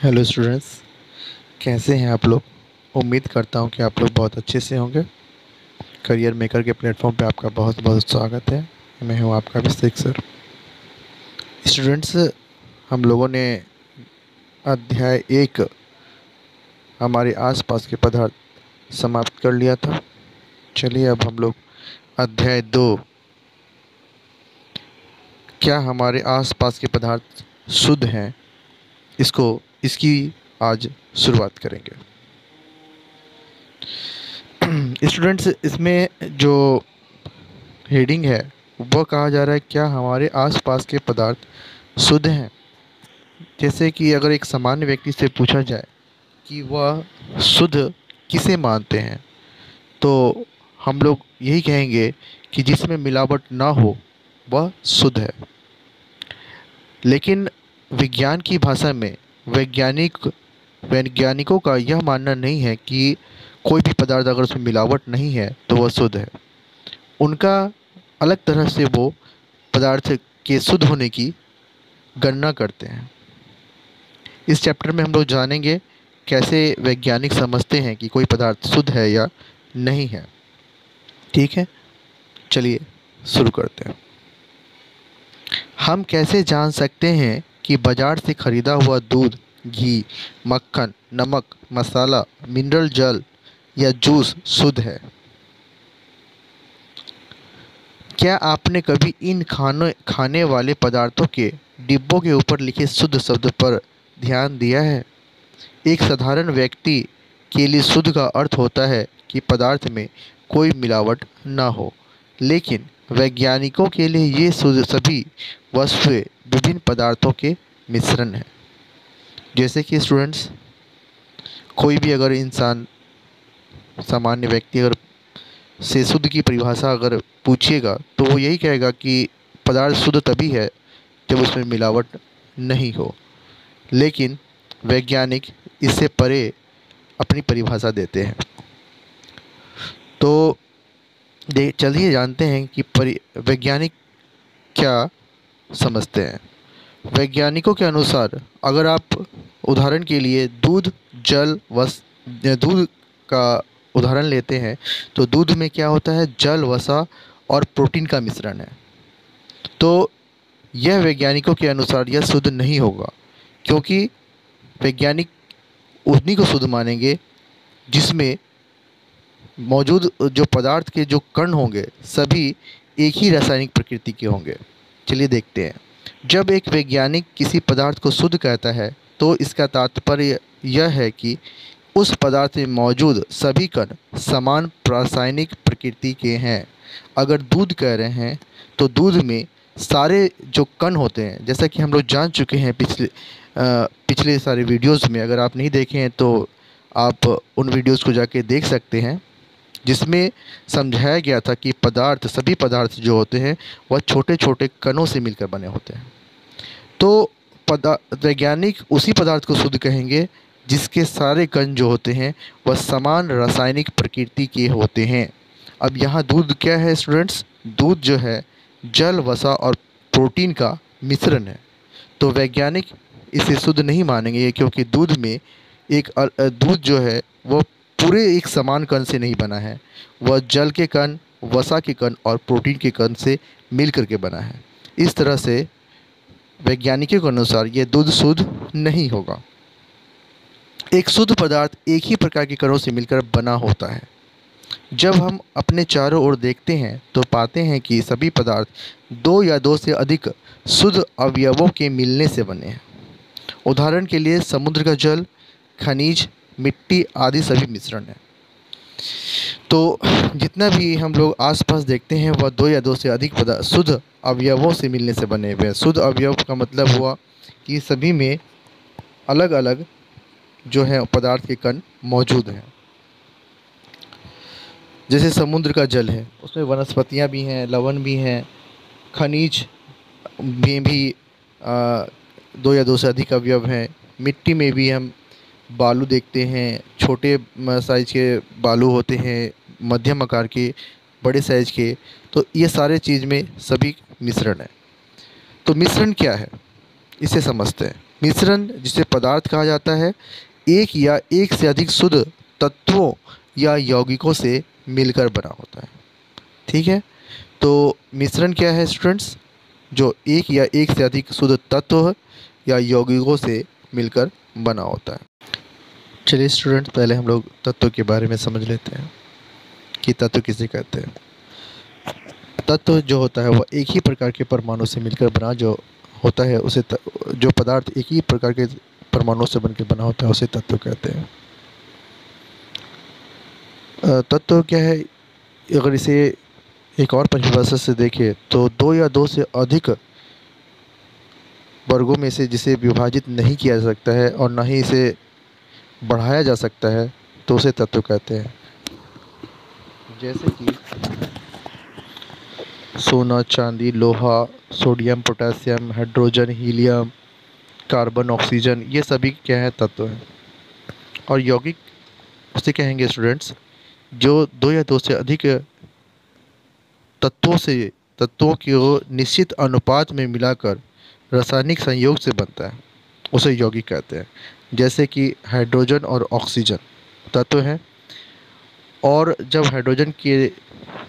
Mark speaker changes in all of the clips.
Speaker 1: Hello students, कैसे हैं आप लोग। उम्मीद करता हूं कि आप लोग बहुत अच्छे से होंगे। करियर मेकर के प्लेटफॉर्म पे आपका बहुत बहुत स्वागत है। मैं हूं आपका अभिषेक सर। स्टूडेंट्स, हम लोगों ने अध्याय 1 हमारे आसपास के पदार्थ समाप्त कर लिया था। चलिए अब हम लोग अध्याय 2 क्या हमारे आसपास के पदार्थ शुद्ध हैं, इसकी आज शुरुआत करेंगे। स्टूडेंट्स, इसमें जो हेडिंग है वह कहा जा रहा है क्या हमारे आसपास के पदार्थ शुद्ध हैं। जैसे कि अगर एक सामान्य व्यक्ति से पूछा जाए कि वह शुद्ध किसे मानते हैं, तो हम लोग यही कहेंगे कि जिसमें मिलावट ना हो वह शुद्ध है। लेकिन विज्ञान की भाषा में वैज्ञानिकों का यह मानना नहीं है कि कोई भी पदार्थ अगर उसमें मिलावट नहीं है तो वह शुद्ध है। उनका अलग तरह से वो पदार्थ के शुद्ध होने की गणना करते हैं। इस चैप्टर में हम लोग जानेंगे कैसे वैज्ञानिक समझते हैं कि कोई पदार्थ शुद्ध है या नहीं है। ठीक है, चलिए शुरू करते हैं। हम कैसे जान सकते हैं कि बाजार से खरीदा हुआ दूध, घी, मक्खन, नमक, मसाला, मिनरल जल या जूस शुद्ध है? क्या आपने कभी इन खाने वाले पदार्थों के डिब्बों के ऊपर लिखे शुद्ध शब्द पर ध्यान दिया है? एक साधारण व्यक्ति के लिए शुद्ध का अर्थ होता है कि पदार्थ में कोई मिलावट ना हो, लेकिन वैज्ञानिकों के लिए ये शुद्ध सभी वस्तुएं विभिन्न पदार्थों के मिश्रण हैं। जैसे कि स्टूडेंट्स, कोई भी अगर इंसान, सामान्य व्यक्ति अगर से शुद्ध की परिभाषा अगर पूछिएगा तो वो यही कहेगा कि पदार्थ शुद्ध तभी है जब उसमें मिलावट नहीं हो। लेकिन वैज्ञानिक इससे परे अपनी परिभाषा देते हैं। तो चलिए जानते हैं कि वैज्ञानिक क्या समझते हैं। वैज्ञानिकों के अनुसार अगर आप उदाहरण के लिए दूध का उदाहरण लेते हैं तो दूध में क्या होता है, जल, वसा और प्रोटीन का मिश्रण है। तो यह वैज्ञानिकों के अनुसार यह शुद्ध नहीं होगा, क्योंकि वैज्ञानिक उन्हीं को शुद्ध मानेंगे जिसमें मौजूद जो पदार्थ के जो कण होंगे सभी एक ही रासायनिक प्रकृति के होंगे। चलिए देखते हैं। जब एक वैज्ञानिक किसी पदार्थ को शुद्ध कहता है तो इसका तात्पर्य यह है कि उस पदार्थ में मौजूद सभी कण समान रासायनिक प्रकृति के हैं। अगर दूध कह रहे हैं तो दूध में सारे जो कण होते हैं, जैसा कि हम लोग जान चुके हैं पिछले सारे वीडियोस में। अगर आप नहीं देखे हैं तो आप उन वीडियोस को जाके देख सकते हैं, जिसमें समझाया गया था कि सभी पदार्थ जो होते हैं वह छोटे छोटे कणों से मिलकर बने होते हैं। तो वैज्ञानिक उसी पदार्थ को शुद्ध कहेंगे जिसके सारे कण जो होते हैं वह समान रासायनिक प्रकृति के होते हैं। अब यहाँ दूध क्या है स्टूडेंट्स? दूध जो है जल, वसा और प्रोटीन का मिश्रण है। तो वैज्ञानिक इसे शुद्ध नहीं मानेंगे, क्योंकि दूध जो है वो पूरे एक समान कण से नहीं बना है। वह जल के कण, वसा के कण और प्रोटीन के कण से मिल करके बना है। इस तरह से वैज्ञानिकों के अनुसार यह दूध शुद्ध नहीं होगा। एक शुद्ध पदार्थ एक ही प्रकार के कणों से मिलकर बना होता है। जब हम अपने चारों ओर देखते हैं तो पाते हैं कि सभी पदार्थ दो या दो से अधिक शुद्ध अवयवों के मिलने से बने हैं। उदाहरण के लिए समुद्र का जल, खनिज, मिट्टी आदि सभी मिश्रण है। तो जितना भी हम लोग आसपास देखते हैं वह दो या दो से अधिक शुद्ध अवयवों से मिलने से बने हुए हैं। शुद्ध अवयव का मतलब हुआ कि सभी में अलग अलग जो है पदार्थ के कण मौजूद हैं। जैसे समुद्र का जल है, उसमें वनस्पतियाँ भी हैं, लवण भी हैं, खनिज में भी दो या दो से अधिक अवयव हैं। मिट्टी में भी हम बालू देखते हैं, छोटे साइज के बालू होते हैं, मध्यम आकार के, बड़े साइज के। तो ये सारे चीज़ में सभी मिश्रण है। तो मिश्रण क्या है इसे समझते हैं। मिश्रण जिसे पदार्थ कहा जाता है एक या एक से अधिक शुद्ध तत्वों या यौगिकों से मिलकर बना होता है। ठीक है, तो मिश्रण क्या है स्टूडेंट्स? जो एक या एक से अधिक शुद्ध तत्व या यौगिकों से मिलकर बना होता है। चलिए स्टूडेंट्स, पहले हम लोग तत्व के बारे में समझ लेते हैं कि तत्व किसे कहते हैं। तत्व जो होता है वह एक ही प्रकार के परमाणु से मिलकर बना जो होता है उसे जो पदार्थ एक ही प्रकार के परमाणु से बनकर बना होता है उसे तत्व कहते हैं। तत्व क्या है? अगर इसे एक और परिभाषा से देखें तो दो या दो से अधिक वर्गों में से जिसे विभाजित नहीं किया जा सकता है और ना ही इसे बढ़ाया जा सकता है तो उसे तत्व कहते हैं। जैसे कि सोना, चांदी, लोहा, sodium, potassium, hydrogen, helium, carbon, oxygen, ये सभी क्या है? तत्व हैं। और यौगिक उसे कहेंगे स्टूडेंट्स जो दो या दो से अधिक तत्वों को निश्चित अनुपात में मिलाकर रासायनिक संयोग से बनता है, उसे यौगिक कहते हैं। जैसे कि हाइड्रोजन और ऑक्सीजन तत्व हैं, और जब हाइड्रोजन के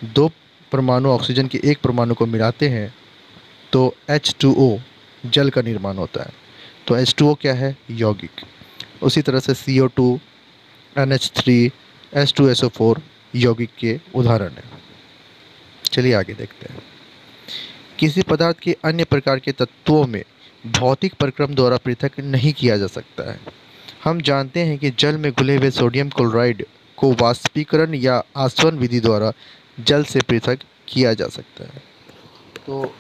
Speaker 1: दो परमाणु ऑक्सीजन के एक परमाणु को मिलाते हैं तो H2O जल का निर्माण होता है। तो H2O क्या है? यौगिक। उसी तरह से CO2, NH3, H2SO4 यौगिक के उदाहरण हैं। चलिए आगे देखते हैं। किसी पदार्थ के अन्य प्रकार के तत्वों में भौतिक प्रक्रम द्वारा पृथक नहीं किया जा सकता है। हम जानते हैं कि जल में घुले हुए सोडियम क्लोराइड को वाष्पीकरण या आसवन विधि द्वारा जल से पृथक किया जा सकता है। तो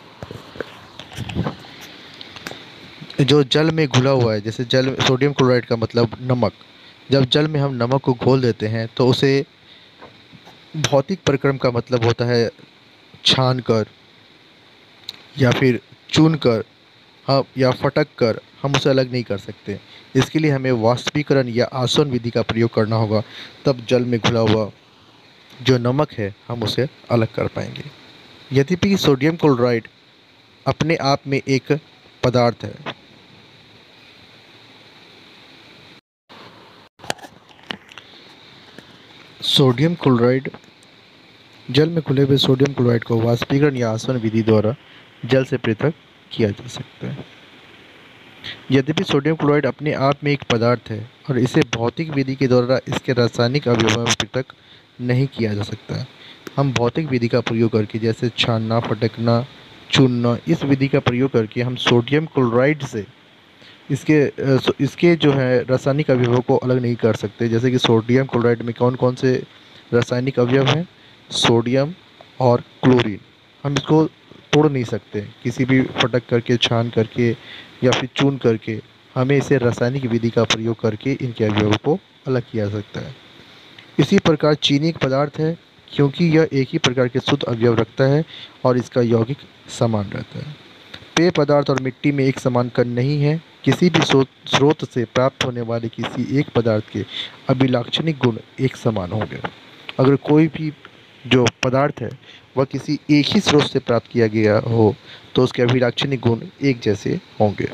Speaker 1: जो जल में घुला हुआ है, जैसे जल सोडियम क्लोराइड का मतलब नमक, जब जल में हम नमक को घोल देते हैं तो उसे भौतिक प्रक्रम का मतलब होता है छान कर या फिर चून कर हम या फटक कर हम उसे अलग नहीं कर सकते। इसके लिए हमें वाष्पीकरण या आसवन विधि का प्रयोग करना होगा, तब जल में घुला हुआ जो नमक है हम उसे अलग कर पाएंगे। यद्यपि सोडियम क्लोराइड अपने आप में एक पदार्थ है, सोडियम क्लोराइड जल में घुले हुए सोडियम क्लोराइड को वाष्पीकरण या आसवन विधि द्वारा जल से पृथक किया जा सकता है। यद्यपि सोडियम क्लोराइड अपने आप में एक पदार्थ है और इसे भौतिक विधि के द्वारा इसके रासायनिक अवयवों में पृथक नहीं किया जा सकता है। हम भौतिक विधि का प्रयोग करके, जैसे छानना, फटकना, चूनना, इस विधि का प्रयोग करके हम सोडियम क्लोराइड से इसके जो है रासायनिक अवयवों को अलग नहीं कर सकते। जैसे कि सोडियम क्लोराइड में कौन कौन से रासायनिक अवयव हैं? सोडियम और क्लोरीन। हम इसको तोड़ नहीं सकते किसी भी फटक करके, छान करके या फिर चून करके। हमें इसे रासायनिक विधि का प्रयोग करके इनके अवयवों को अलग किया जा सकता है। इसी प्रकार चीनी एक पदार्थ है क्योंकि यह एक ही प्रकार के शुद्ध अवयव रखता है और इसका यौगिक समान रहता है। पेय पदार्थ और मिट्टी में एक समान कण नहीं है। किसी भी स्रोत से प्राप्त होने वाले किसी एक पदार्थ के अभिलाक्षणिक गुण एक समान होंगे। अगर कोई भी जो पदार्थ है वह किसी एक ही स्रोत से प्राप्त किया गया हो तो उसके अभिलाक्षणिक गुण एक जैसे होंगे।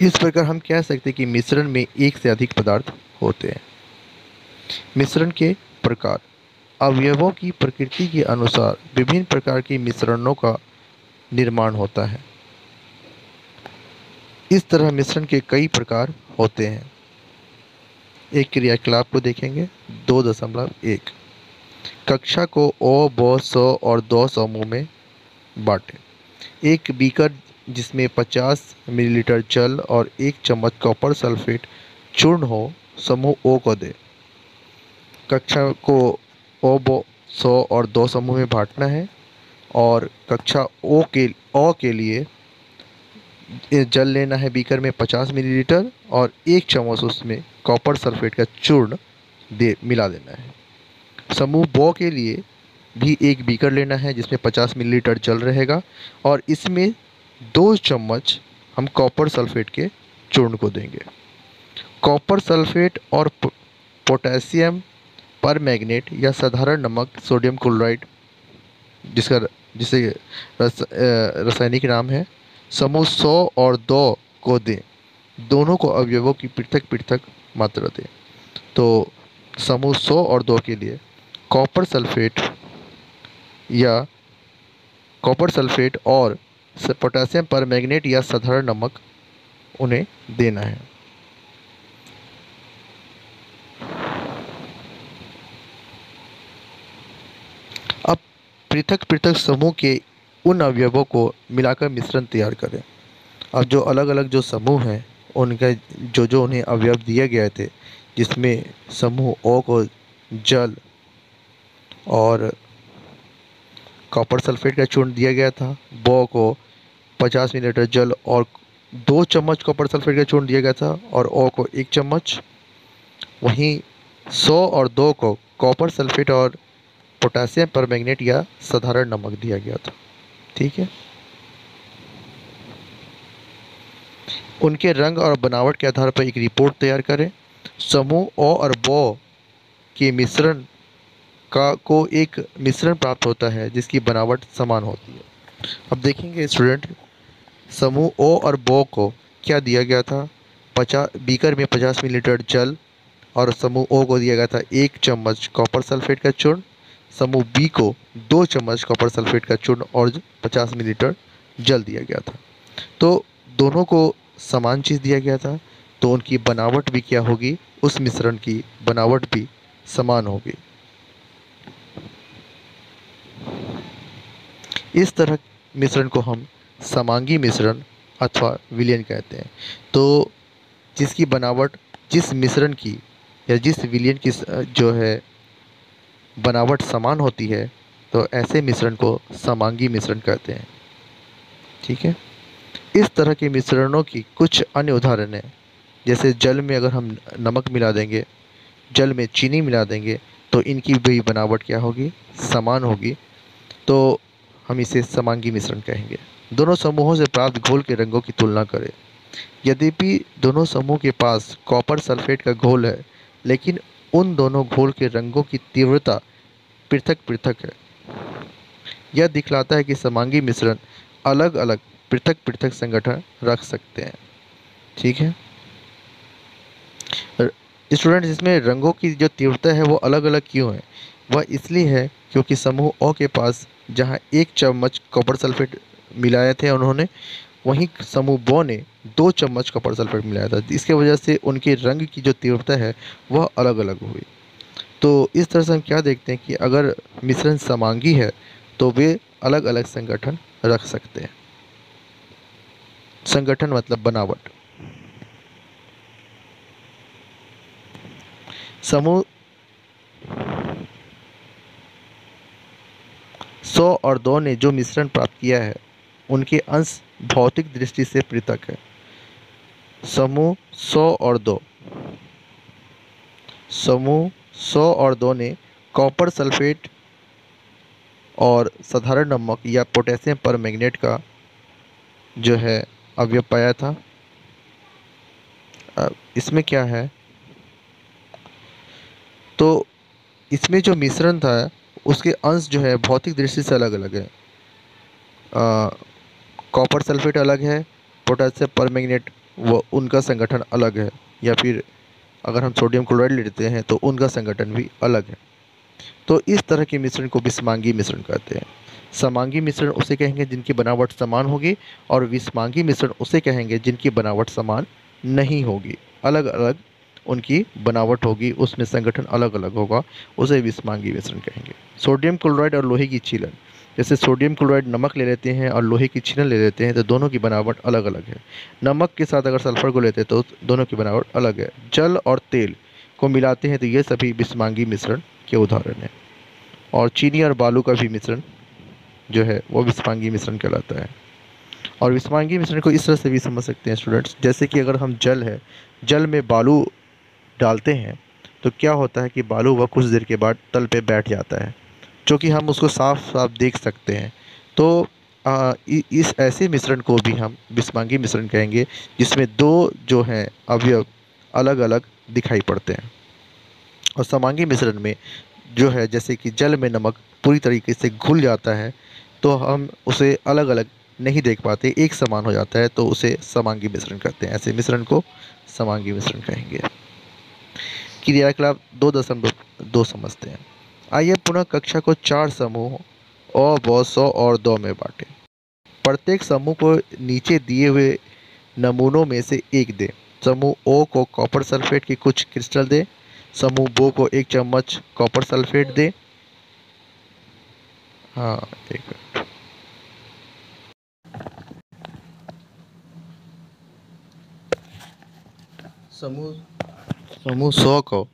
Speaker 1: इस प्रकार हम कह सकते हैं कि मिश्रण में एक से अधिक पदार्थ होते हैं। मिश्रण के प्रकार। अवयवों की प्रकृति के अनुसार विभिन्न प्रकार के मिश्रणों का निर्माण होता है। इस तरह मिश्रण के कई प्रकार होते हैं। एक क्रियाकलाप को देखेंगे। 2.1 कक्षा को ओ, ब, स और द समूह में बांटें। एक बीकर जिसमें 50 मिलीलीटर जल और 1 चम्मच कॉपर सल्फेट चूर्ण हो, समूह ओ को दें। कक्षा को ओ, ब, स और द समूह में बांटना है और कक्षा ओ के लिए जल लेना है बीकर में 50 मिलीलीटर और 1 चम्मच उसमें कॉपर सल्फेट का चूर्ण मिला देना है। समूह ब के लिए भी एक बीकर लेना है जिसमें 50 मिलीलीटर जल रहेगा और इसमें 2 चम्मच हम कॉपर सल्फेट के चूर्ण को देंगे। कॉपर सल्फेट और पोटेशियम परमैंगनेट या साधारण नमक सोडियम क्लोराइड जिसे रासायनिक नाम है, समूह 100 और 2 को दें। दोनों को अवयवों की पृथक पृथक मात्रा दें। तो समूह 100 और 2 के लिए कॉपर सल्फेट या कॉपर सल्फेट और पोटेशियम परमैंगनेट या साधारण नमक उन्हें देना है। अब पृथक पृथक समूह के उन अवयवों को मिलाकर मिश्रण तैयार करें। अब जो अलग अलग जो समूह हैं उनका जो जो उन्हें अवयव दिए गए थे, जिसमें समूह ओ को जल और कॉपर सल्फेट का चूर्ण दिया गया था, बो को 50 मिलीलीटर जल और 2 चम्मच कॉपर सल्फेट का चूर्ण दिया गया था, और ओ को 1 चम्मच। वहीं 100 और 2 को कॉपर सल्फेट और पोटेशियम परमैंगनेट या साधारण नमक दिया गया था। ठीक है। उनके रंग और बनावट के आधार पर एक रिपोर्ट तैयार करें। समूह ओ और बो के मिश्रण का को एक मिश्रण प्राप्त होता है जिसकी बनावट समान होती है। अब देखेंगे स्टूडेंट, समूह ओ और बो को क्या दिया गया था। 50 बीकर में 50 मिलीलीटर जल, और समूह ओ को दिया गया था 1 चम्मच कॉपर सल्फेट का चूर्ण। समूह बी को 2 चम्मच कॉपर सल्फेट का चूर्ण और 50 मिलीलीटर जल दिया गया था। तो दोनों को समान चीज़ दिया गया था, तो उनकी बनावट भी क्या होगी, उस मिश्रण की बनावट भी समान होगी। इस तरह मिश्रण को हम समांगी मिश्रण अथवा विलयन कहते हैं। तो जिसकी बनावट जिस मिश्रण की या जिस विलयन की जो है बनावट समान होती है, तो ऐसे मिश्रण को समांगी मिश्रण कहते हैं। ठीक है। इस तरह के मिश्रणों की कुछ अन्य उदाहरण हैं, जैसे जल में अगर हम नमक मिला देंगे, जल में चीनी मिला देंगे, तो इनकी भी बनावट क्या होगी, समान होगी। तो हम इसे समांगी मिश्रण कहेंगे। दोनों समूहों से प्राप्त घोल के रंगों की तुलना करें। यद्यपि दोनों समूह के पास कॉपर सल्फेट का घोल है, लेकिन उन दोनों घोल के रंगों की तीव्रता पृथक पृथक है। यह दिखलाता है कि समांगी मिश्रण अलग अलग पृथक पृथक संगठन रख सकते हैं। ठीक है स्टूडेंट्स, इसमें रंगों की जो तीव्रता है वो अलग अलग क्यों है? वह इसलिए है क्योंकि समूह ओ के पास जहां 1 चम्मच कॉपर सल्फेट मिलाए थे उन्होंने, वहीं समूह बो ने 2 चम्मच कॉपर सल्फेट मिलाया था। इसके वजह से उनके रंग की जो तीव्रता है वह अलग अलग हुई। तो इस तरह से हम क्या देखते हैं कि अगर मिश्रण समांगी है तो वे अलग अलग संगठन रख सकते हैं। संगठन मतलब बनावट। समूह 100 और 2 ने जो मिश्रण प्राप्त किया है उनके अंश भौतिक दृष्टि से पृथक है। समूह 100 और 2 समूह 100 और 2 ने कॉपर सल्फेट और साधारण नमक या पोटेशियम परमैंगनेट का जो है अवयव पाया था। इसमें क्या है, तो इसमें जो मिश्रण था उसके अंश जो है भौतिक दृष्टि से अलग अलग है। कॉपर सल्फेट अलग है, पोटेशियम परमैंगनेट वो उनका संगठन अलग है, या फिर अगर हम सोडियम क्लोराइड लेते हैं तो उनका संगठन भी अलग है। तो इस तरह के मिश्रण को विषमांगी मिश्रण कहते हैं। समांगी मिश्रण उसे कहेंगे जिनकी बनावट समान होगी, और विषमांगी मिश्रण उसे कहेंगे जिनकी बनावट समान नहीं होगी, अलग अलग उनकी बनावट होगी, उसमें संगठन अलग अलग होगा, उसे विषमांगी मिश्रण कहेंगे। सोडियम क्लोराइड और लोहे की छीलन, जैसे सोडियम क्लोराइड नमक ले लेते हैं और लोहे की छीलन ले लेते हैं तो दोनों की बनावट अलग अलग है। नमक के साथ अगर सल्फर को लेते हैं तो दोनों की बनावट अलग है। जल और तेल को मिलाते हैं तो ये सभी विषमांगी मिश्रण के उदाहरण हैं। और चीनी और बालू का भी मिश्रण जो है वो विषमांगी मिश्रण कहलाता है। और विषमांगी मिश्रण को इस तरह से भी समझ सकते हैं स्टूडेंट्स, जैसे कि अगर हम जल में बालू डालते हैं तो क्या होता है कि बालू वह कुछ देर के बाद तल पे बैठ जाता है, जो कि हम उसको साफ साफ देख सकते हैं। तो इस ऐसे मिश्रण को भी हम विषमांगी मिश्रण कहेंगे, जिसमें दो जो हैं अवयव अलग अलग दिखाई पड़ते हैं। और समांगी मिश्रण में जो है, जैसे कि जल में नमक पूरी तरीके से घुल जाता है, तो हम उसे अलग अलग नहीं देख पाते, एक समान हो जाता है, तो उसे समांगी मिश्रण कहते हैं। ऐसे मिश्रण को समांगी मिश्रण कहेंगे। क्रियाकलाप 2.2 समझते हैं। आइए पुनः कक्षा को 4 समूहों अ, ब, स और द में बांटें। प्रत्येक समूह को नीचे दिए हुए नमूनों में से एक दें। समूह ओ को कॉपर सल्फेट की कुछ क्रिस्टल दें। समूह बो को 1 चम्मच कॉपर सल्फेट दें। हाँ, एक मिनट। समूह समूह 100 को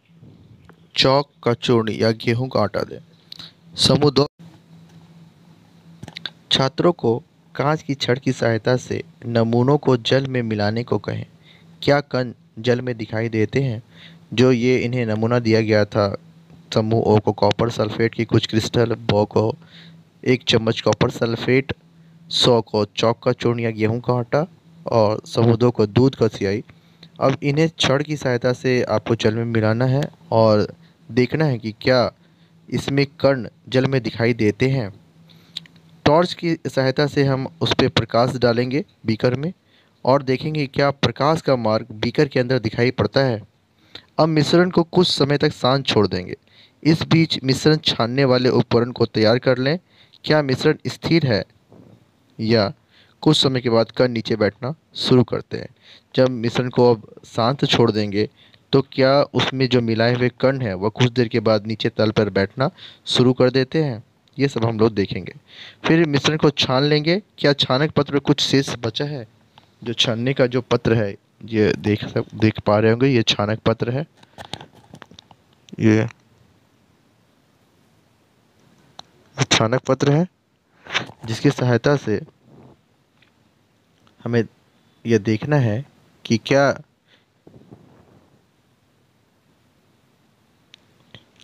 Speaker 1: चौक का चूर्ण या गेहूं का आटा दें। समूह 2 छात्रों को कांच की छड़ की सहायता से नमूनों को जल में मिलाने को कहें। क्या कण जल में दिखाई देते हैं? जो ये इन्हें नमूना दिया गया था, समूह ओ को कॉपर सल्फेट की कुछ क्रिस्टल, बो को 1 चम्मच कॉपर सल्फेट, 100 को चौक का चूर्ण या गेहूं का आटा और समूह 2 को दूध का सियाई। अब इन्हें छड़ की सहायता से आपको जल में मिलाना है और देखना है कि क्या इसमें कण जल में दिखाई देते हैं। टॉर्च की सहायता से हम उस पर प्रकाश डालेंगे बीकर में और देखेंगे क्या प्रकाश का मार्ग बीकर के अंदर दिखाई पड़ता है। अब मिश्रण को कुछ समय तक शांत छोड़ देंगे। इस बीच मिश्रण छानने वाले उपकरण को तैयार कर लें। क्या मिश्रण स्थिर है या कुछ समय के बाद कण नीचे बैठना शुरू करते हैं। जब मिश्रण को अब शांत छोड़ देंगे तो क्या उसमें जो मिलाए हुए कण हैं वह कुछ देर के बाद नीचे तल पर बैठना शुरू कर देते हैं। ये सब हम लोग देखेंगे। फिर मिश्रण को छान लेंगे। क्या छानक पत्र में कुछ शेष बचा है? जो छानने का जो पत्र है, ये देख पा रहे होंगे, ये छानक पत्र है। ये छानक पत्र है जिसकी सहायता से हमें यह देखना है कि क्या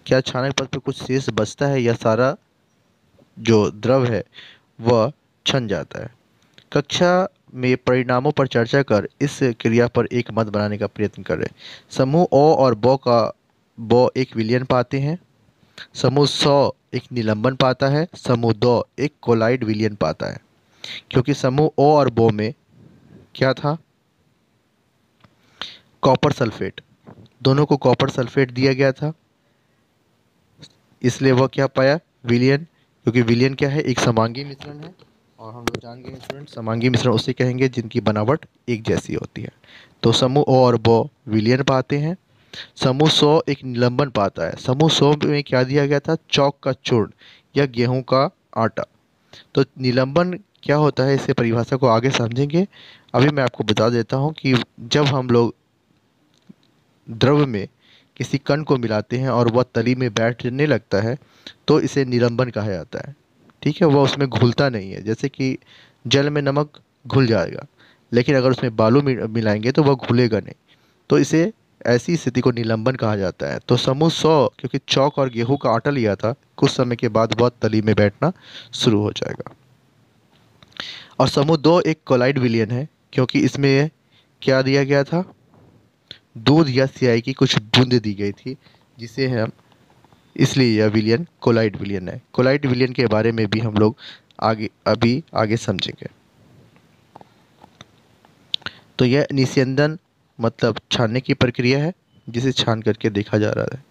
Speaker 1: छानक पत्र पे कुछ शेष बचता है या सारा जो द्रव है वह छन जाता है। कक्षा में परिणामों पर चर्चा कर इस क्रिया पर एक मत बनाने का प्रयत्न करें। समूह ओ और बो एक विलयन पाते हैं। समूह 100 एक निलंबन पाता है। समूह 2 एक कोलाइड विलयन पाता है। क्योंकि समूह ओ और बो में क्या था? Copper sulphate. दोनों को कॉपर सल्फेट दिया गया था, इसलिए वह क्या पाया? विलयन। क्योंकि विलयन क्या है? एक समांगी मिश्रण है और हम लोग जान गए स्टूडेंट, समांगी मिश्रण उसे कहेंगे जिनकी बनावट एक जैसी होती है। तो समूह ओ और बो विलयन पाते हैं। समूह 100 एक निलंबन पाता है। समूह 100 में क्या दिया गया था? चौक का चूर्ण या गेहूं का आटा। तो निलंबन क्या होता है, इसे परिभाषा को आगे समझेंगे। अभी मैं आपको बता देता हूँ कि जब हम लोग द्रव में किसी कण को मिलाते हैं और वह तली में बैठने लगता है तो इसे निलंबन कहा जाता है। ठीक है, वह उसमें घुलता नहीं है। जैसे कि जल में नमक घुल जाएगा, लेकिन अगर उसमें बालू मिलाएंगे तो वह घुलेगा नहीं। तो इसे ऐसी स्थिति को निलंबन कहा जाता है। तो समूह 100 क्योंकि चौक और गेहूं का आटा लिया था, कुछ समय के बाद वह तली में बैठना शुरू हो जाएगा। और समूह 2 एक कोलाइड विलयन है क्योंकि इसमें क्या दिया गया था? दूध या सियाई की कुछ बूंद दी गई थी, जिसे हम इसलिए यह विलयन कोलाइड विलयन है। कोलाइड विलयन के बारे में भी हम लोग आगे समझेंगे। तो यह निस्यंदन मतलब छानने की प्रक्रिया है जिसे छान करके देखा जा रहा है।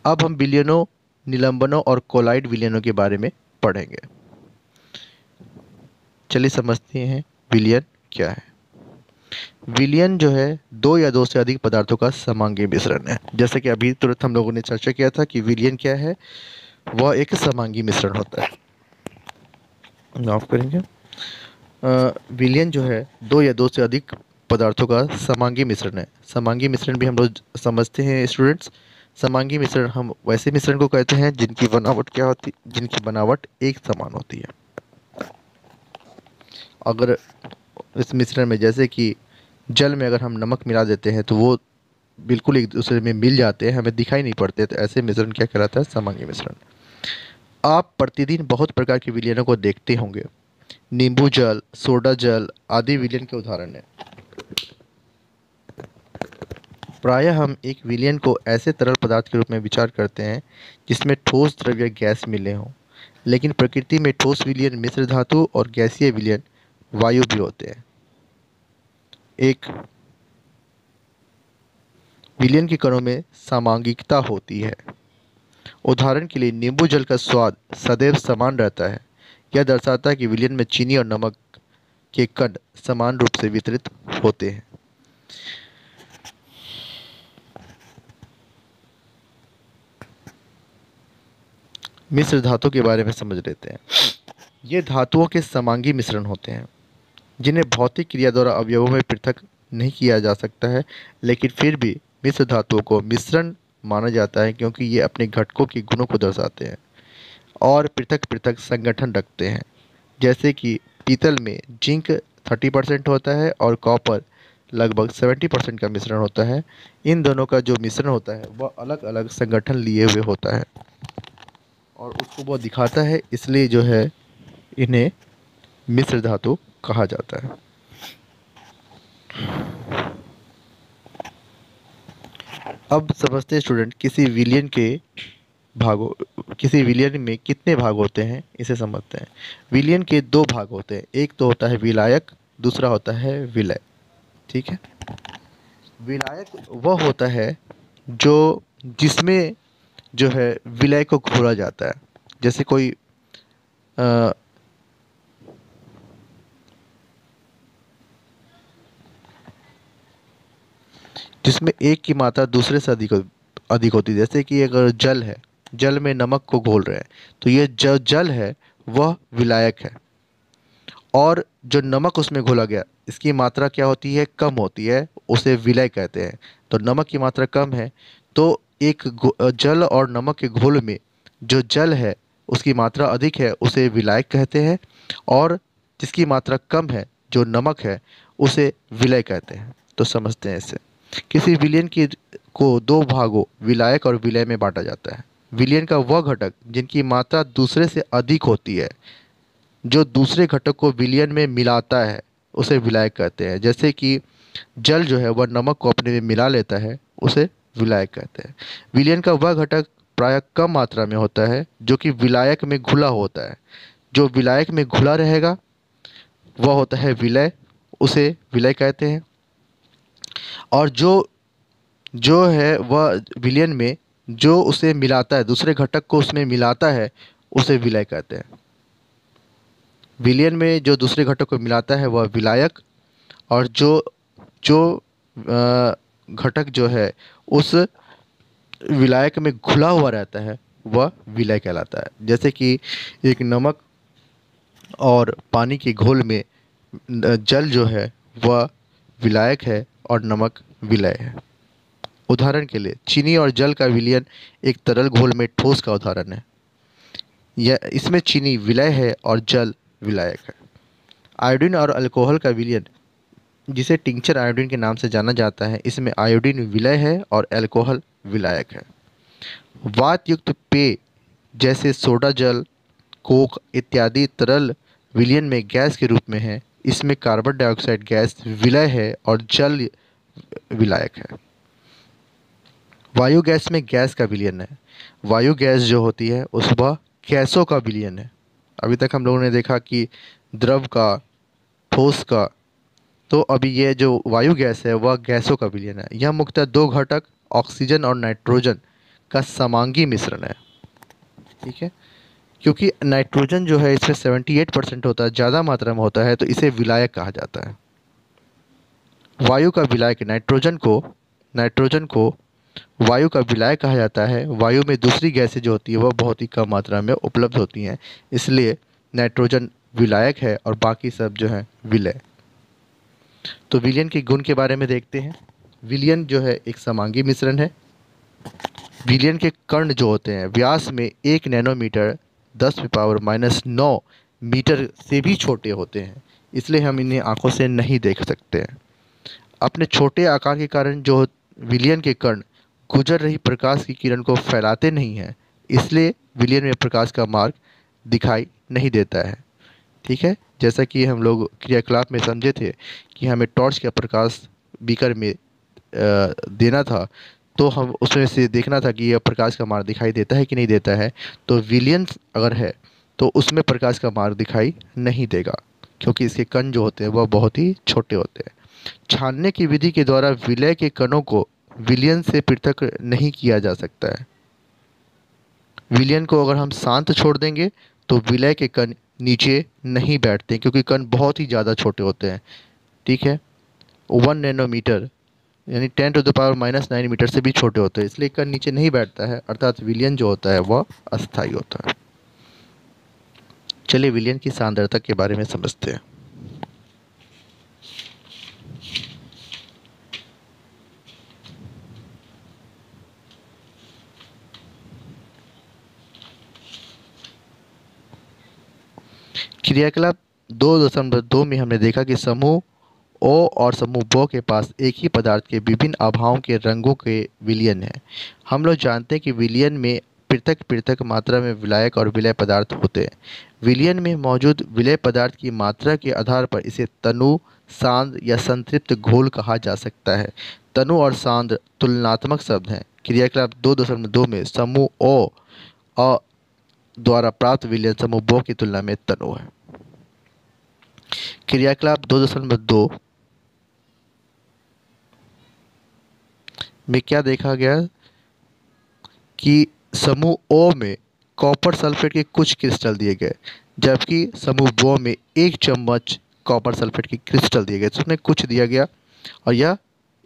Speaker 1: अब हम विलयनों, निलंबनों और कोलाइड विलयनों के बारे में पढ़ेंगे। चलिए समझते हैं विलयन क्या है। विलयन जो है दो या दो से अधिक पदार्थों का समांगी मिश्रण है। जैसे कि अभी तुरंत हम लोगों ने चर्चा किया था कि विलयन क्या है, वह एक समांगी मिश्रण होता है। माफ करेंगे, विलयन जो है दो या दो से अधिक पदार्थों का समांगी मिश्रण है। समांगी मिश्रण भी हम लोग समझते हैं स्टूडेंट्स। समांगी मिश्रण हम वैसे मिश्रण को कहते हैं जिनकी बनावट क्या होती, जिनकी बनावट एक समान होती है। अगर इस मिश्रण में जैसे कि जल में अगर हम नमक मिला देते हैं तो वो बिल्कुल एक दूसरे में मिल जाते हैं, हमें दिखाई नहीं पड़ते, तो ऐसे मिश्रण क्या कहलाता है? समांगी मिश्रण। आप प्रतिदिन बहुत प्रकार के विलयनों को देखते होंगे। नींबू जल, सोडा जल आदि विलयन के उदाहरण हैं। प्रायः हम एक विलयन को ऐसे तरल पदार्थ के रूप में विचार करते हैं जिसमें ठोस द्रव या गैस मिले हों। लेकिन प्रकृति में ठोस विलयन मिश्र धातु और गैसीय विलयन वायु भी होते हैं। एक विलयन के कणों में समांगिकता होती है। उदाहरण के लिए नींबू जल का स्वाद सदैव समान रहता है। यह दर्शाता है कि विलयन में चीनी और नमक के कण समान रूप से वितरित होते हैं। मिश्र धातु के बारे में समझ लेते हैं। ये धातुओं के समांगी मिश्रण होते हैं जिन्हें भौतिक क्रिया द्वारा अवयवों में पृथक नहीं किया जा सकता है, लेकिन फिर भी मिश्र धातुओं को मिश्रण माना जाता है क्योंकि ये अपने घटकों के गुणों को दर्शाते हैं और पृथक पृथक संगठन रखते हैं। जैसे कि पीतल में जिंक 30% होता है और कॉपर लगभग 70% का मिश्रण होता है। इन दोनों का जो मिश्रण होता है वह अलग अलग संगठन लिए हुए होता है और उसको वो दिखाता है, इसलिए जो है इन्हें मिश्र धातु कहा जाता है। अब समझते हैं स्टूडेंट, किसी विलयन में कितने भाग होते हैं इसे समझते हैं। विलयन के दो भाग होते हैं, एक तो होता है विलायक, दूसरा होता है विलय। ठीक है। विलायक वह होता है जो जिसमें जो है विलय को घोला जाता है। जैसे कोई अ, जिसमें एक की मात्रा दूसरे से अधिक होती है। जैसे कि अगर जल है, जल में नमक को घोल रहे हैं, तो ये जो जल है वह विलायक है। और जो नमक उसमें घोला गया, इसकी मात्रा क्या होती है, कम होती है, उसे विलय कहते हैं। तो नमक की मात्रा कम है, तो एक जल और नमक के घोल में जो जल है उसकी मात्रा अधिक है, उसे विलायक कहते हैं। और जिसकी मात्रा कम है, जो नमक है, उसे विलय कहते हैं। तो समझते हैं इसे। किसी विलयन की को दो भागों विलायक और विलय में बांटा जाता है। विलयन का वह घटक जिनकी मात्रा दूसरे से अधिक होती है, जो दूसरे घटक को विलयन में मिलाता है, उसे विलायक कहते हैं। जैसे कि जल जो है वह नमक को अपने में मिला लेता है, उसे विलायक कहते हैं। विलयन का वह घटक प्रायः कम मात्रा में होता है जो कि विलायक में घुला होता है। जो विलायक में घुला रहेगा वह होता है विलय, उसे विलय कहते हैं। और जो जो है वह विलयन में जो उसे मिलाता है, दूसरे घटक को उसमें मिलाता है, उसे विलय कहते हैं। विलयन में जो दूसरे घटक को मिलाता है वह विलायक, और जो जो घटक जो है उस विलायक में घुला हुआ रहता है वह विलय कहलाता है। जैसे कि एक नमक और पानी के घोल में जल जो है वह विलायक है और नमक विलय है। उदाहरण के लिए चीनी और जल का विलयन एक तरल घोल में ठोस का उदाहरण है। यह इसमें चीनी विलय है और जल विलायक है। आयोडीन और अल्कोहल का विलयन, जिसे टिंचर आयोडीन के नाम से जाना जाता है, इसमें आयोडीन विलय है और अल्कोहल विलायक है। वात युक्त पेय जैसे सोडा जल, कोक इत्यादि तरल विलयन में गैस के रूप में है। इसमें कार्बन डाइऑक्साइड गैस विलय है और जल विलायक है। वायु गैस में गैस का विलयन है। वायु गैस जो होती है उस वह गैसों का विलयन है। अभी तक हम लोगों ने देखा कि द्रव का, ठोस का, तो अभी ये जो वायु गैस है वह गैसों का विलयन है। यह मुख्यतः दो घटक ऑक्सीजन और नाइट्रोजन का समांगी मिश्रण है। ठीक है। क्योंकि नाइट्रोजन जो है इसमें 78% होता है, ज़्यादा मात्रा में होता है, तो इसे विलायक कहा जाता है। वायु का विलायक नाइट्रोजन को वायु का विलायक कहा जाता है। वायु में दूसरी गैसें जो होती है वह बहुत ही कम मात्रा में उपलब्ध होती हैं, इसलिए नाइट्रोजन विलायक है और बाकी सब जो है विलय। तो विलयन के गुण के बारे में देखते हैं। विलयन जो है एक समांगी मिश्रण है। विलयन के कण जो होते हैं व्यास में 1 नैनोमीटर 10⁻⁹ मीटर से भी छोटे होते हैं, इसलिए हम इन्हें आंखों से नहीं देख सकते हैं। अपने छोटे आकार के कारण जो विलयन के कण गुजर रही प्रकाश की किरण को फैलाते नहीं हैं, इसलिए विलयन में प्रकाश का मार्ग दिखाई नहीं देता है। ठीक है। जैसा कि हम लोग क्रियाकलाप में समझे थे कि हमें टॉर्च का प्रकाश बीकर में देना था, तो हम उसमें से देखना था कि यह प्रकाश का मार्ग दिखाई देता है कि नहीं देता है। तो विलयन अगर है तो उसमें प्रकाश का मार्ग दिखाई नहीं देगा, क्योंकि इसके कण जो होते हैं वह बहुत ही छोटे होते हैं। छानने की विधि के द्वारा विलय के कणों को विलयन से पृथक नहीं किया जा सकता है। विलयन को अगर हम शांत छोड़ देंगे तो विलय के कण नीचे नहीं बैठते, क्योंकि कण बहुत ही ज़्यादा छोटे होते हैं। ठीक है, 1 नैनोमीटर यानी 10⁻⁻⁹ मीटर से भी छोटे होते हैं, इसलिए कण नीचे नहीं बैठता है, अर्थात विलयन जो होता है वह अस्थायी होता है। चलिए विलयन की सांद्रता के बारे में समझते हैं। क्रियाकलाप 2.2 में हमने देखा कि समूह ओ और समूह ब के पास एक ही पदार्थ के विभिन्न आभाओं के रंगों के विलयन है। हम लोग जानते हैं कि विलयन में पृथक पृथक मात्रा में विलायक और विलय पदार्थ होते हैं। विलयन में मौजूद विलय पदार्थ की मात्रा के आधार पर इसे तनु, सांद्र या संतृप्त घोल कहा जा सकता है। तनु और सांद्र तुलनात्मक शब्द हैं। क्रियाकलाप 2.2 में समूह ओ द्वारा प्राप्त विलयन समूह ब की तुलना में तनु है। क्रियाकलाप 2.2 में क्या देखा गया कि समूह ओ में कॉपर सल्फेट के कुछ क्रिस्टल दिए गए, जबकि समूह ब में 1 चम्मच कॉपर सल्फेट के क्रिस्टल दिए गए। उसमें कुछ दिया गया और यह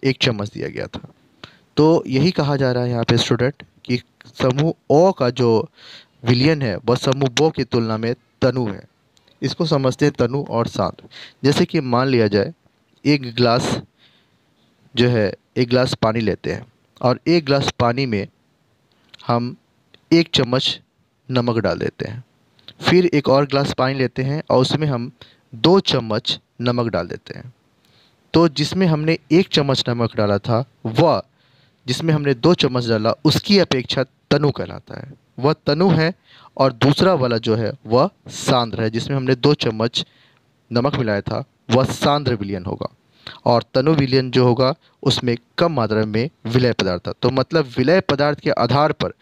Speaker 1: 1 चम्मच दिया गया था। तो यही कहा जा रहा है यहाँ पे स्टूडेंट कि समूह ओ का जो विलयन है वह समूह ब की तुलना में तनु है। इसको समझते हैं तनु और सांद्र। जैसे कि मान लिया जाए एक गिलास पानी लेते हैं और 1 गिलास पानी में हम 1 चम्मच नमक डाल देते हैं। फिर एक और गिलास पानी लेते हैं और उसमें हम 2 चम्मच नमक डाल देते हैं। तो जिसमें हमने 1 चम्मच नमक डाला था वह जिसमें हमने 2 चम्मच डाला उसकी अपेक्षा तनु कहलाता है, वह तनु है। और दूसरा वाला जो है वह सांद्र है, जिसमें हमने 2 चम्मच नमक मिलाया था, वह सांद्र विलयन होगा। और तनु विलयन जो होगा उसमें कम मात्रा में विलय पदार्थ था। तो मतलब विलय पदार्थ के आधार पर,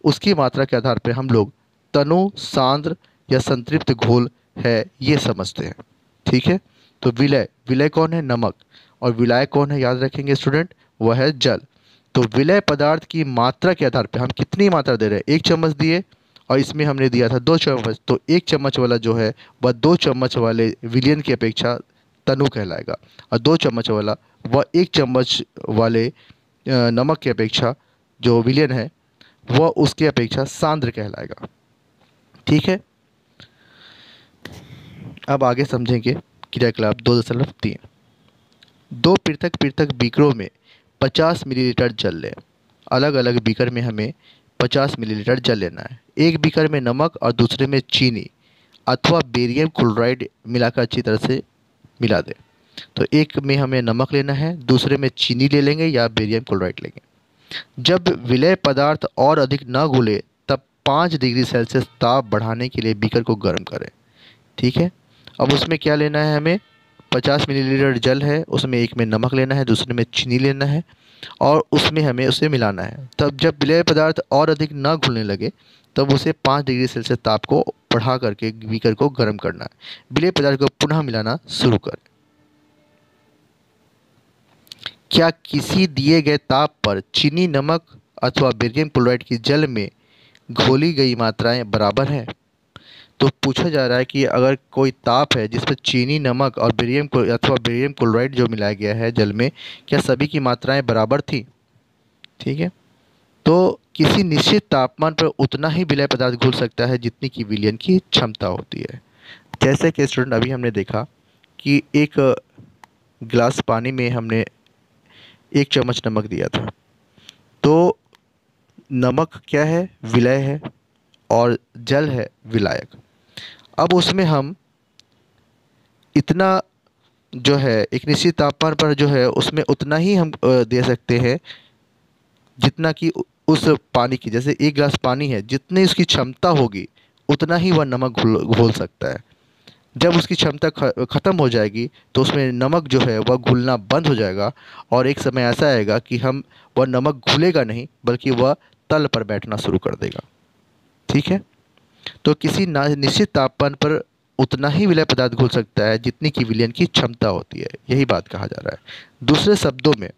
Speaker 1: उसकी मात्रा के आधार पर हम लोग तनु, सांद्र या संतृप्त घोल है ये समझते हैं। ठीक है, तो विलय कौन है? नमक। और विलायक कौन है? याद रखेंगे स्टूडेंट, वह है जल। तो विलय पदार्थ की मात्रा के आधार पर हम कितनी मात्रा दे रहे हैं, 1 चम्मच दिए और इसमें हमने दिया था 2 चम्मच, तो 1 चम्मच वाला जो है वह 2 चम्मच वाले विलयन की अपेक्षा तनु कहलाएगा, और 2 चम्मच वाला वह 1 चम्मच वाले नमक की अपेक्षा जो विलयन है वह उसकी अपेक्षा सांद्र कहलाएगा। ठीक है, अब आगे समझेंगे क्रियाकलाप 2.3। 2 पृथक पृथक बीकरों में 50 मिलीलीटर जल लें। अलग अलग बीकर में हमें 50 मिलीलीटर जल लेना है। एक बीकर में नमक और दूसरे में चीनी अथवा बेरियम क्लोराइड मिलाकर अच्छी तरह से मिला दें। तो एक में हमें नमक लेना है, दूसरे में चीनी ले लेंगे या बेरियम क्लोराइड लेंगे। जब विलय पदार्थ और अधिक न घुले तब 5 डिग्री सेल्सियस ताप बढ़ाने के लिए बीकर को गर्म करें। ठीक है, अब उसमें क्या लेना है, हमें 50 मिलीलीटर जल है, उसमें एक में नमक लेना है, दूसरे में चीनी लेना है और उसमें हमें उसे मिलाना है। तब जब विलय पदार्थ और अधिक न घुलने लगे तब उसे 5 डिग्री सेल्सियस ताप को बढ़ा करके बीकर को गर्म करना है। विलय पदार्थ को पुनः मिलाना शुरू करें। क्या किसी दिए गए ताप पर चीनी, नमक अथवा बेरियम क्लोराइड की जल में घोली गई मात्राएं बराबर हैं? तो पूछा जा रहा है कि अगर कोई ताप है जिस पर चीनी, नमक और बेरियम क्लोराइड जो मिलाया गया है जल में, क्या सभी की मात्राएं बराबर थी? ठीक है, तो किसी निश्चित तापमान पर उतना ही विलय पदार्थ घुल सकता है जितनी की विलयन की क्षमता होती है। जैसे कि स्टूडेंट अभी हमने देखा कि एक गिलास पानी में हमने 1 चम्मच नमक दिया था, तो नमक क्या है? विलय है और जल है विलायक। अब उसमें हम इतना जो है एक निश्चित तापमान पर जो है उसमें उतना ही हम दे सकते हैं जितना कि उस पानी की, जैसे 1 गिलास पानी है, जितनी उसकी क्षमता होगी उतना ही वह नमक घोल सकता है। जब उसकी क्षमता ख़त्म हो जाएगी तो उसमें नमक जो है वह घुलना बंद हो जाएगा और एक समय ऐसा आएगा कि वह नमक घुलेगा नहीं बल्कि वह तल पर बैठना शुरू कर देगा। ठीक है, तो किसी निश्चित तापमान पर उतना ही विलय पदार्थ घुल सकता है जितनी कि विलयन की क्षमता होती है, यही बात कहा जा रहा है। दूसरे शब्दों में,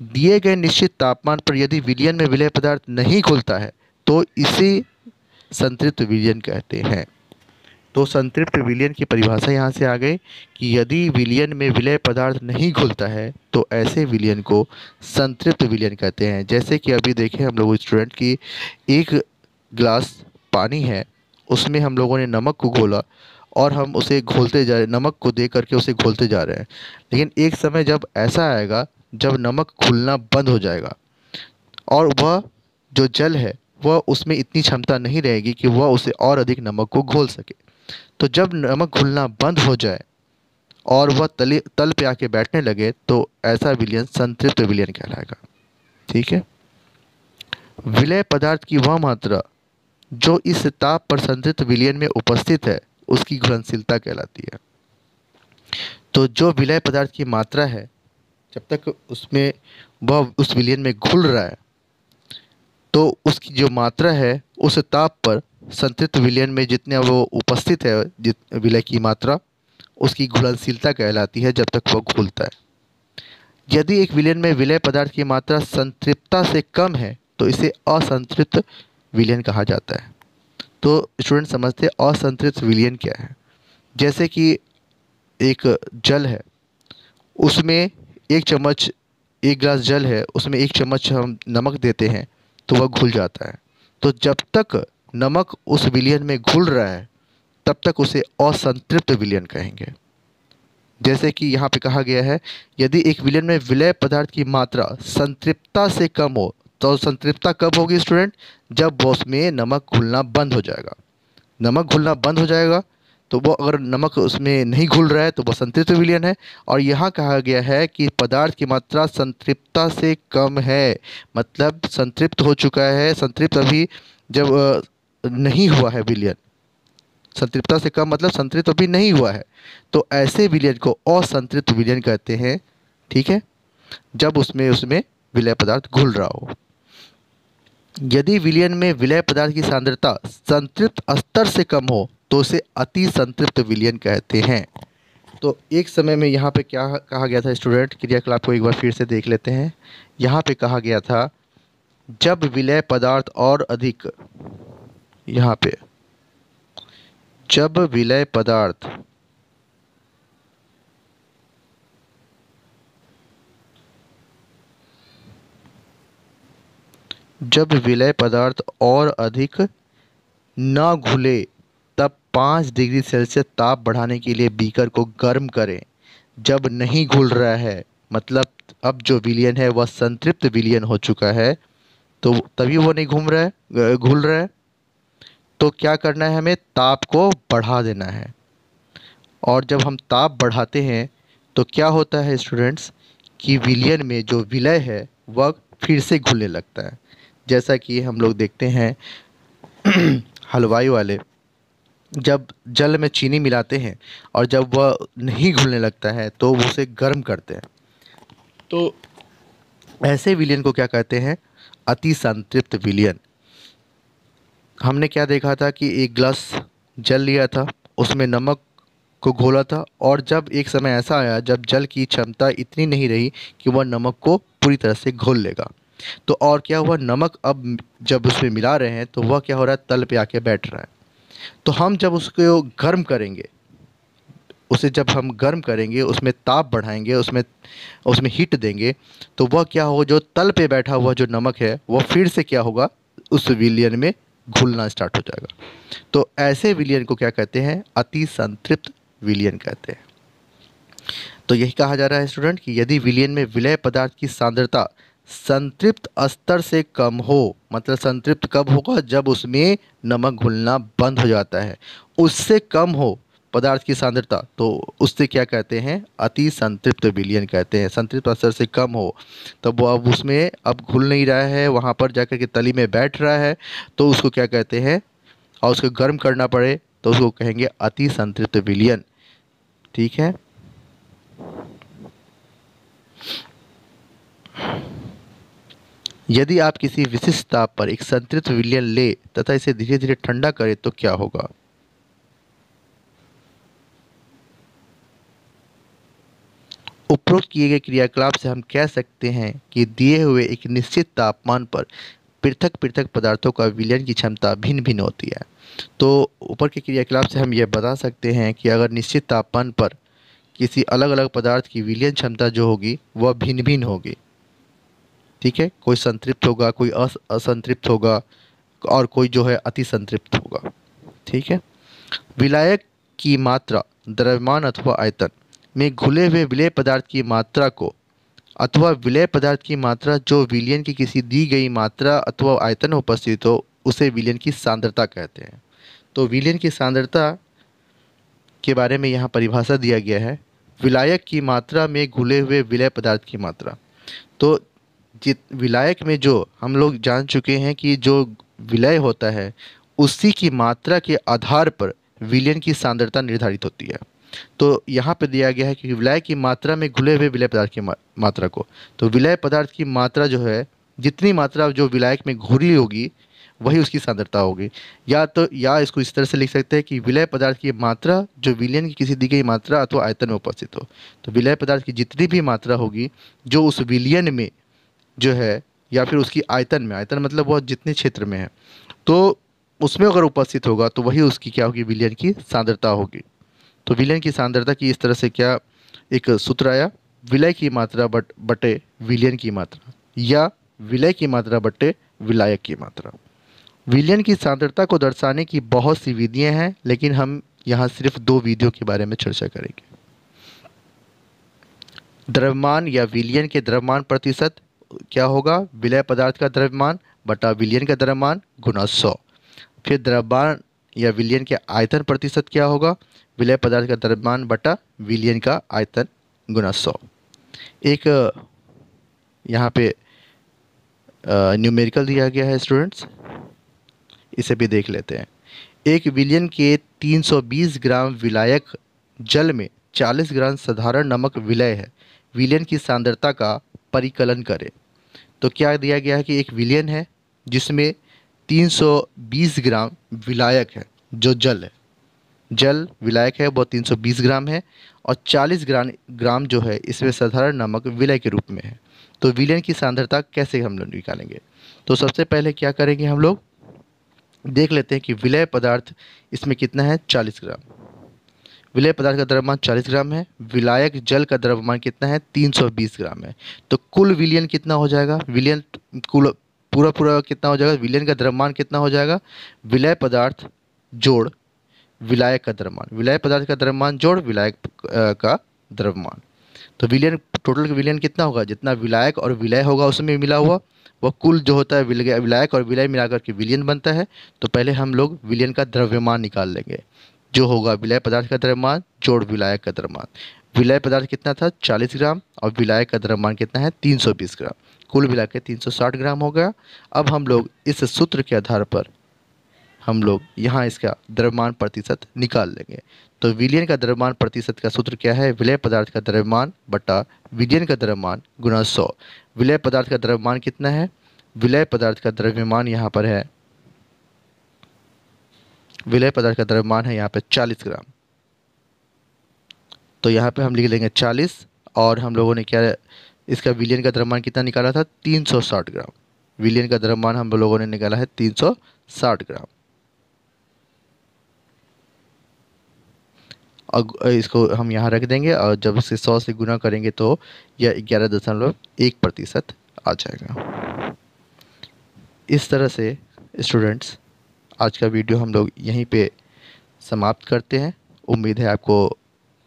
Speaker 1: दिए गए निश्चित तापमान पर यदि विलयन में विलय पदार्थ नहीं घुलता है तो इसे संतृप्त विलयन कहते हैं। तो संतृप्त विलयन की परिभाषा यहाँ से आ गई कि यदि विलयन में विलय पदार्थ नहीं घुलता है तो ऐसे विलयन को संतृप्त विलयन कहते हैं। जैसे कि अभी देखें हम लोग स्टूडेंट की एक गिलास पानी है, उसमें हम लोगों ने नमक को घोला और हम उसे घोलते जा रहे, नमक को दे करके उसे घोलते जा रहे हैं। लेकिन एक समय जब ऐसा आएगा जब नमक घुलना बंद हो जाएगा और वह जो जल है वह उसमें इतनी क्षमता नहीं रहेगी कि वह उसे और अधिक नमक को घोल सके। तो जब नमक घुलना बंद हो जाए और वह तल पे आके बैठने लगे तो ऐसा विलयन संतृप्त विलयन कहलाएगा। ठीक है। विलय पदार्थ की वह मात्रा जो इस ताप पर संतृप्त विलयन में उपस्थित है उसकी घुलनशीलता कहलाती है। तो जो विलय पदार्थ की मात्रा है जब तक उसमें वह उस विलयन में घुल रहा है तो उसकी जो मात्रा है उस ताप पर संतृप्त विलयन में जितने वो उपस्थित है विलय की मात्रा उसकी घुलनशीलता कहलाती है जब तक वह घुलता है। यदि एक विलयन में विलय पदार्थ की मात्रा संतृप्तता से कम है तो इसे असंतृप्त विलयन कहा जाता है। तो स्टूडेंट समझते हैं असंतृप्त विलयन क्या है। जैसे कि एक जल है, उसमें एक चम्मच, एक गिलास जल है उसमें एक चम्मच हम नमक देते हैं तो वह घुल जाता है। तो जब तक नमक उस विलयन में घुल रहा है तब तक उसे असंतृप्त विलयन कहेंगे। जैसे कि यहाँ पे कहा गया है यदि एक विलयन में विलय पदार्थ की मात्रा संतृप्तता से कम हो तो संतृप्तता कब होगी स्टूडेंट? जब वो उसमें नमक घुलना बंद हो जाएगा। नमक घुलना बंद हो जाएगा तो वो, अगर नमक उसमें नहीं घुल रहा है तो वो संतृप्त विलयन है। और यहाँ कहा गया है कि पदार्थ की मात्रा संतृप्तता से कम है, मतलब संतृप्त हो चुका है, संतृप्त अभी जब नहीं हुआ है विलयन, संतृप्तता से कम मतलब संतृप्त अभी नहीं हुआ है, तो ऐसे विलयन को असंतृप्त विलयन कहते हैं। ठीक है, जब उसमें उसमें विलय पदार्थ घुल रहा हो। यदि विलयन में विलय पदार्थ की सांद्रता संतृप्त स्तर से कम हो तो उसे अति संतृप्त विलयन कहते हैं। तो एक समय में यहाँ पे क्या कहा गया था स्टूडेंट, क्रियाकलाप को एक बार फिर से देख लेते हैं। यहाँ पे कहा गया था जब विलय पदार्थ और अधिक, यहाँ पे जब विलय पदार्थ जब विलय पदार्थ और अधिक न घुले तब 5 डिग्री सेल्सियस ताप बढ़ाने के लिए बीकर को गर्म करें। जब नहीं घुल रहा है मतलब अब जो विलयन है वह संतृप्त विलयन हो चुका है तो तभी वो नहीं घुल रहा है तो क्या करना है, हमें ताप को बढ़ा देना है। और जब हम ताप बढ़ाते हैं तो क्या होता है स्टूडेंट्स कि विलयन में जो विलय है वह फिर से घुलने लगता है। जैसा कि हम लोग देखते हैं हलवाई वाले जब जल में चीनी मिलाते हैं और जब वह नहीं घुलने लगता है तो वो उसे गर्म करते हैं। तो ऐसे विलयन को क्या कहते हैं, अति संतृप्त विलयन। हमने क्या देखा था कि एक गिलास जल लिया था, उसमें नमक को घोला था और जब एक समय ऐसा आया जब जल की क्षमता इतनी नहीं रही कि वह नमक को पूरी तरह से घोल लेगा, तो और क्या हुआ, नमक अब जब उसमें मिला रहे हैं तो वह क्या हो रहा है, तल पे आके बैठ रहा है। तो हम जब उसको गर्म करेंगे, उसे जब हम गर्म करेंगे, उसमें ताप बढ़ाएंगे, उसमें उसमें हीट देंगे, तो वह क्या हो, जो तल पे बैठा हुआ जो नमक है वह फिर से क्या होगा, उस विलयन में घुलना स्टार्ट हो जाएगा। तो ऐसे विलयन को क्या कहते हैं, अति संतृप्त विलयन कहते हैं। तो यही कहा जा रहा है स्टूडेंट कि यदि विलयन में विलय पदार्थ की सांद्रता संतृप्त स्तर से कम हो, मतलब संतृप्त कब होगा, जब उसमें नमक घुलना बंद हो जाता है, उससे कम हो पदार्थ की सांद्रता तो उससे क्या कहते हैं, अति संतृप्त विलयन कहते हैं। संतृप्त स्तर से कम हो तब वो अब उसमें अब घुल नहीं रहा है, वहाँ पर जाकर के तली में बैठ रहा है, तो उसको क्या कहते हैं, और उसको गर्म करना पड़े तो उसको कहेंगे अति संतृप्त विलयन। ठीक है। यदि आप किसी विशिष्ट ताप पर एक संतृप्त विलयन ले तथा इसे धीरे धीरे ठंडा करें तो क्या होगा? उपरोक्त किए गए क्रियाकलाप से हम कह सकते हैं कि दिए हुए एक निश्चित तापमान पर पृथक पृथक पदार्थों का विलयन की क्षमता भिन्न भिन्न होती है। तो ऊपर के क्रियाकलाप से हम यह बता सकते हैं कि अगर निश्चित तापमान पर किसी अलग अलग पदार्थ की विलयन क्षमता जो होगी वह भिन्न भिन्न होगी। ठीक है, कोई संतृप्त होगा, कोई असंतृप्त होगा और कोई जो है अति संतृप्त होगा। ठीक है, विलायक की मात्रा द्रव्यमान अथवा आयतन में घुले हुए विलेय पदार्थ की मात्रा को अथवा विलेय पदार्थ की मात्रा जो विलयन की किसी दी गई मात्रा अथवा आयतन में उपस्थित हो उसे विलयन की सांद्रता कहते हैं। तो विलयन की सांद्रता के बारे में यहाँ परिभाषा दिया गया है, विलायक की मात्रा में घुले हुए विलेय पदार्थ की मात्रा। तो जित विलायक में जो हम लोग जान चुके हैं कि जो विलय होता है उसी की मात्रा के आधार पर विलयन की सांद्रता निर्धारित होती है। तो यहाँ पे दिया गया है कि विलय की मात्रा में घुले हुए विलय पदार्थ की मात्रा को, तो विलय पदार्थ की मात्रा जो है जितनी मात्रा जो विलायक में घुली होगी वही उसकी सांद्रता होगी। या इसको इस तरह से लिख सकते हैं कि विलय पदार्थ की मात्रा जो विलयन की किसी दी गई मात्रा अथवा आयतन में उपस्थित हो। तो विलय पदार्थ की जितनी भी मात्रा होगी जो उस विलयन में जो है या फिर उसकी आयतन में, आयतन मतलब वह जितने क्षेत्र में है, तो उसमें अगर उपस्थित होगा तो वही उसकी क्या होगी, विलयन की सांद्रता होगी। तो विलयन की सांद्रता की इस तरह से क्या एक सूत्र आया, विलय की मात्रा बटे विलयन की मात्रा या विलय की मात्रा बटे विलायक की मात्रा। विलयन की सांद्रता को दर्शाने की बहुत सी विधियां हैं, लेकिन हम यहाँ सिर्फ 2 विधियों के बारे में चर्चा करेंगे। द्रव्यमान या विलयन के द्रव्यमान प्रतिशत क्या होगा, विलय पदार्थ का द्रव्यमान बटा विलयन का द्रव्यमान गुना 100। फिर द्रव्यमान या विलयन के आयतन प्रतिशत क्या होगा, विलय पदार्थ का द्रव्यमान बटा विलयन का आयतन गुना 100। एक यहाँ पे न्यूमेरिकल दिया गया है स्टूडेंट्स, इसे भी देख लेते हैं। एक विलयन के 320 ग्राम विलायक जल में 40 ग्राम साधारण नमक विलय है, विलयन की सांद्रता का परिकलन करें। तो क्या दिया गया है कि एक विलयन है जिसमें 320 ग्राम विलायक है, जो जल है, जल विलायक है वो 320 ग्राम है और 40 ग्राम जो है इसमें साधारण नमक विलय के रूप में है। तो विलयन की सांद्रता कैसे हम लोग निकालेंगे? तो सबसे पहले क्या करेंगे, हम लोग देख लेते हैं कि विलय पदार्थ इसमें कितना है, 40 ग्राम। विलय पदार्थ का द्रव्यमान 40 ग्राम है, विलायक जल का द्रव्यमान कितना है, 320 ग्राम है। तो कुल विलयन कितना हो जाएगा, विलयन कुल पूरा पूरा कितना हो जाएगा, विलयन का द्रव्यमान कितना हो जाएगा, विलय पदार्थ जोड़ विलायक का द्रव्यमान, विलय पदार्थ का द्रव्यमान जोड़ विलायक का द्रव्यमान। तो विलयन टोटल विलयन कितना होगा, जितना विलायक और विलय होगा उसमें मिला हुआ वह कुल जो होता है विलायक और विलय मिलाकर के विलयन बनता है। तो पहले हम लोग विलयन का द्रव्यमान निकाल लेंगे, जो होगा विलय पदार्थ का द्रव्यमान जोड़ विलायक का द्रव्यमान। विलय पदार्थ कितना था, 40 ग्राम और विलायक का द्रव्यमान कितना है, 320 ग्राम, कुल मिला के 360 ग्राम हो गया। अब हम लोग इस सूत्र के आधार पर हम लोग यहाँ इसका द्रव्यमान प्रतिशत निकाल लेंगे। तो विलयन का द्रव्यमान प्रतिशत का सूत्र क्या है, विलय पदार्थ का द्रव्यमान बटा विलयन का द्रव्यमान गुना 100। विलय पदार्थ का द्रव्यमान कितना है, विलय पदार्थ का द्रव्यमान यहाँ पर है, विलय पदार्थ का द्रव्यमान है यहाँ पे 40 ग्राम। तो यहाँ पे हम लिख लेंगे 40 और हम लोगों ने क्या इसका विलयन का द्रव्यमान कितना निकाला था, 360 ग्राम। विलयन का द्रव्यमान हम लोगों ने निकाला है 360 ग्राम। और इसको हम यहाँ रख देंगे और जब इसे 100 से गुना करेंगे तो यह 11.1% आ जाएगा। इस तरह से स्टूडेंट्स आज का वीडियो हम लोग यहीं पे समाप्त करते हैं। उम्मीद है आपको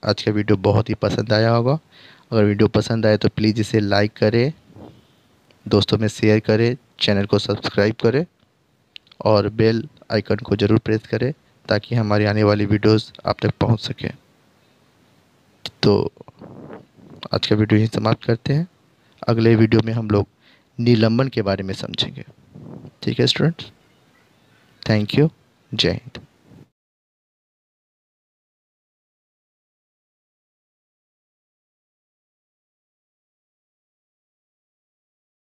Speaker 1: आज का वीडियो बहुत ही पसंद आया होगा। अगर वीडियो पसंद आए तो प्लीज़ इसे लाइक करें, दोस्तों में शेयर करें, चैनल को सब्सक्राइब करें और बेल आइकन को ज़रूर प्रेस करें ताकि हमारी आने वाली वीडियोस आप तक पहुंच सकें। तो आज का वीडियो यहीं समाप्त करते हैं। अगले वीडियो में हम लोग निलंबन के बारे में समझेंगे। ठीक है स्टूडेंट्स, थैंक यू, जय हिंद।